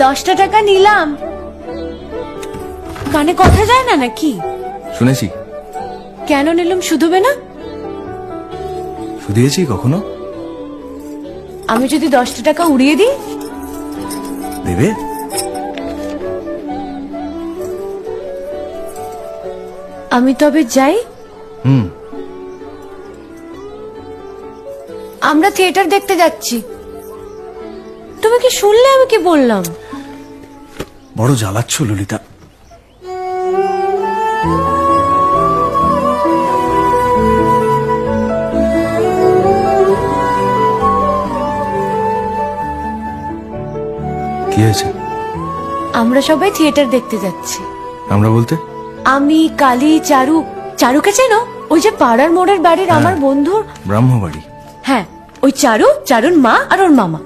10টা টাকা নিলাম। কানে কথা যায় না নাকি? শুনেছি। কেন নিলাম? শুধুবে না? শুধিয়েছি কখনো? আমি যদি 10টা টাকা উড়িয়ে দিই? দেবে? আমি তবে যাই। আমরা থিয়েটার দেখতে যাচ্ছি। তুমি কি শুনলে আমি কি বললাম? বড় জ্বালাচ্ছ ললিতা। কি হয়েছে? আমরা সবাই থিয়েটার দেখতে যাচ্ছি। আমরা বলতে? আমি, কালী, চারু। চারুকে চেনো? ওই যে পাড়ার মোড়ের বাড়ির আমার বন্ধুর ব্রাহ্মবাড়ি। হ্যাঁ, ওই চারু, চারুর মা আর ওর মামা।